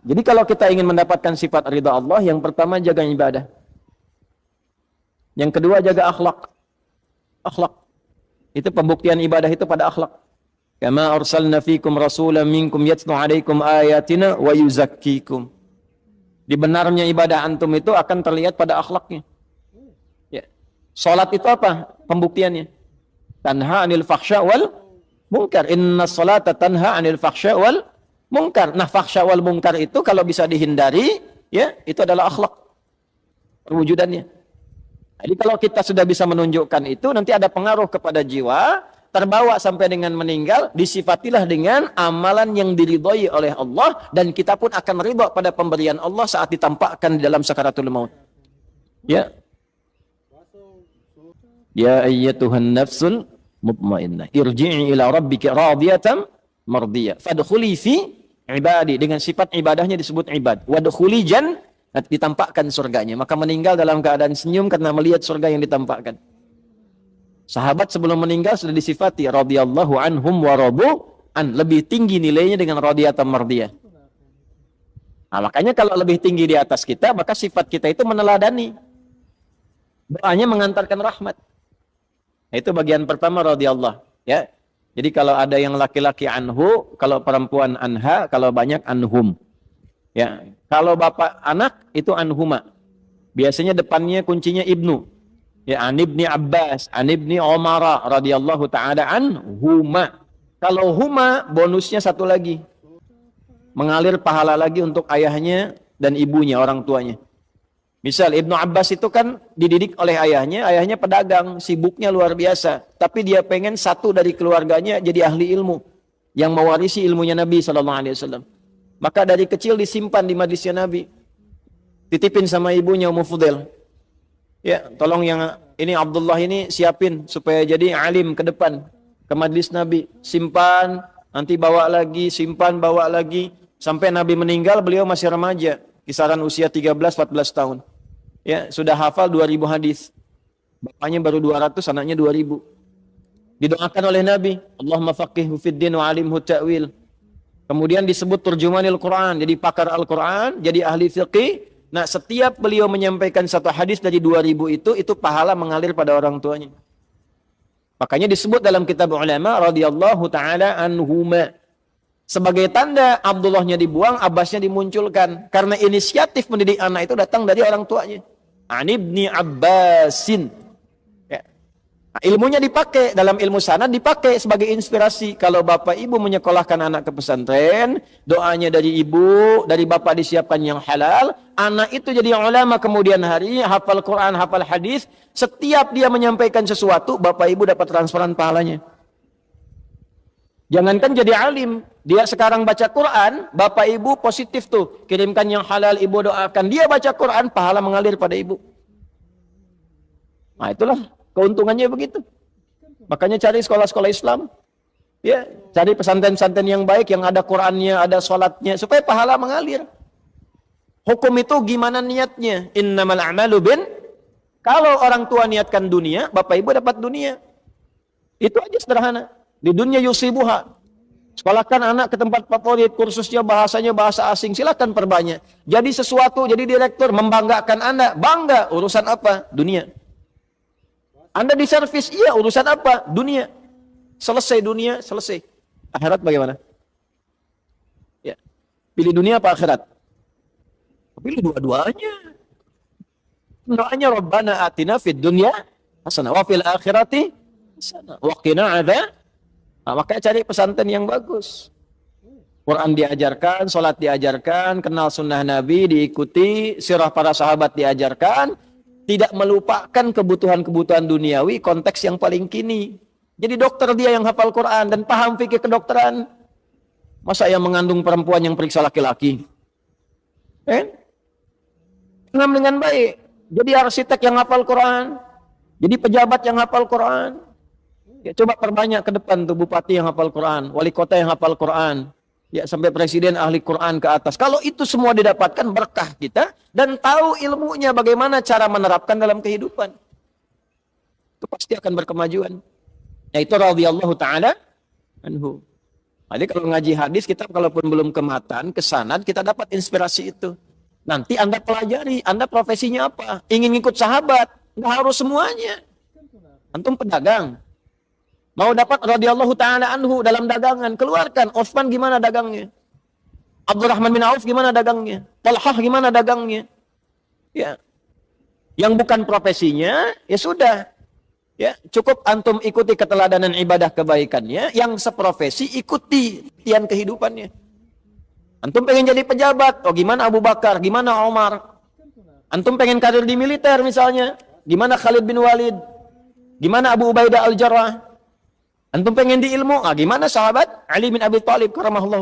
Jadi kalau kita ingin mendapatkan sifat ridha Allah, yang pertama jaga ibadah. Yang kedua jaga akhlak. Akhlak. Itu pembuktian ibadah itu pada akhlak. Kama arsalna fikum rasulan minkum yatlu alaikum ayatina wa yuzakkikum. Di benarnya ibadah antum itu akan terlihat pada akhlaknya. Ya. Salat itu apa? Pembuktiannya. Tanha 'anil fahsya wal munkar. Inna salata tanha 'anil fahsya wal munkar. Nah, fahsya wal munkar itu kalau bisa dihindari, ya, itu adalah akhlak. Perwujudannya. Jadi kalau kita sudah bisa menunjukkan itu, nanti ada pengaruh kepada jiwa, terbawa sampai dengan meninggal, disifatilah dengan amalan yang diridhoi oleh Allah, dan kita pun akan ridha pada pemberian Allah saat ditampakkan di dalam sakaratul maut. Ya. Ya ayyatuhan nafsul mutmainnah, irji'i ila rabbika radiyatan mardiyah, fadkhuli fi ibadi, dengan sifat ibadahnya disebut ibad. Wadkhuli ditampakkan surganya. Maka meninggal dalam keadaan senyum karena melihat surga yang ditampakkan. Sahabat sebelum meninggal sudah disifati radhiyallahu anhum wa radu an, lebih tinggi nilainya dengan radiyatan mardiyah. Nah, makanya kalau lebih tinggi di atas kita, maka sifat kita itu meneladani. Doanya mengantarkan rahmat. Nah, itu bagian pertama radhiyallahu, ya. Jadi kalau ada yang laki-laki anhu, kalau perempuan anha, kalau banyak anhum. Ya, kalau bapak anak itu anhuma. Biasanya depannya kuncinya ibnu. Ya, an ibni Abbas, an ibni Umar radhiyallahu taala anhuma. Kalau huma bonusnya satu lagi. Mengalir pahala lagi untuk ayahnya dan ibunya, orang tuanya. Misal Ibnu Abbas itu kan dididik oleh ayahnya pedagang, sibuknya luar biasa. Tapi dia pengen satu dari keluarganya jadi ahli ilmu yang mewarisi ilmunya Nabi sallallahu alaihi wasallam. Maka dari kecil disimpan di majlisnya Nabi. Titipin sama ibunya Ummu Fudail. Ya, tolong yang ini Abdullah ini siapin supaya jadi alim ke depan, ke majlis Nabi. Simpan, nanti bawa lagi, simpan, bawa lagi. Sampai Nabi meninggal, beliau masih remaja. Kisaran usia 13-14 tahun. Ya, sudah hafal 2000 hadis. Bapaknya baru 200, anaknya 2000. Didoakan oleh Nabi, Allahumma faqihhu fid din wa alimhu ta'wil. Kemudian disebut turjumanil Quran, jadi pakar Al-Quran, jadi ahli fiqih. Nah, setiap beliau menyampaikan satu hadis dari 2000 itu pahala mengalir pada orang tuanya. Makanya disebut dalam kitab ulama radhiyallahu taala anhuma. Sebagai tanda Abdullahnya dibuang, Abbasnya dimunculkan. Karena inisiatif mendidik anak itu datang dari orang tuanya. An ibni Abbasin. Nah, ilmunya dipakai, dalam ilmu sanad dipakai sebagai inspirasi. Kalau bapak ibu menyekolahkan anak ke pesantren, doanya dari ibu, dari bapak disiapkan yang halal, anak itu jadi ulama kemudian hari, hafal Quran, hafal hadis. Setiap dia menyampaikan sesuatu, bapak ibu dapat transferan pahalanya. Jangankan jadi alim, dia sekarang baca Quran, bapak ibu positif tuh, kirimkan yang halal, ibu doakan. Dia baca Quran, pahala mengalir pada ibu. Nah, itulah keuntungannya begitu. Makanya cari sekolah-sekolah Islam. Ya, cari pesantren-pesantren yang baik, yang ada Qur'annya, ada sholatnya, supaya pahala mengalir. Hukum itu gimana niatnya? Innamal a'malu bin. Kalau orang tua niatkan dunia, bapak ibu dapat dunia. Itu aja sederhana. Di dunia yusibuha. Sekolahkan anak ke tempat favorit, kursusnya bahasanya bahasa asing, silakan perbanyak. Jadi sesuatu, jadi direktur, membanggakan Anda. Bangga, urusan apa? Dunia. Anda di servis, iya, urusan apa? Dunia. Selesai dunia, selesai. Akhirat bagaimana? Ya. Pilih dunia apa akhirat? Pilih dua-duanya. Doanya Rabbana atina fid dunya hasanah wa fil akhirati hasanah wa qina adzab. Nah, makanya cari pesantren yang bagus. Quran diajarkan, salat diajarkan, kenal sunnah Nabi diikuti, sirah para sahabat diajarkan. Tidak melupakan kebutuhan-kebutuhan duniawi, konteks yang paling kini. Jadi dokter dia yang hafal Quran dan paham fikih kedokteran. Masa yang mengandung perempuan yang periksa laki-laki? Paham dengan baik. Jadi arsitek yang hafal Quran. Jadi pejabat yang hafal Quran. Ya, coba perbanyak ke depan tuh bupati yang hafal Quran, wali kota yang hafal Quran. Ya, sampai presiden ahli Quran ke atas. Kalau itu semua didapatkan berkah kita dan tahu ilmunya bagaimana cara menerapkan dalam kehidupan. Itu pasti akan berkemajuan. Yaitu radhiyallahu taala anhu. Jadi kalau ngaji hadis, kita kalaupun belum ke matan, ke sanad, kita dapat inspirasi itu. Nanti Anda pelajari, Anda profesinya apa? Ingin ikut sahabat, nggak harus semuanya. Antum pedagang, mau dapat radhiyallahu ta'ala anhu dalam dagangan, keluarkan. Utsman gimana dagangnya? Abdurrahman bin Auf gimana dagangnya? Talhah gimana dagangnya? Ya. Yang bukan profesinya, ya sudah. Ya, cukup antum ikuti keteladanan ibadah kebaikannya, yang seprofesi ikuti tian kehidupannya. Antum pengen jadi pejabat, oh gimana Abu Bakar, gimana Omar? Antum pengen karir di militer misalnya, gimana Khalid bin Walid? Gimana Abu Ubaidah al-Jarrah? Antum pengen di ilmu, gimana sahabat Ali bin Abi Thalib karamahullah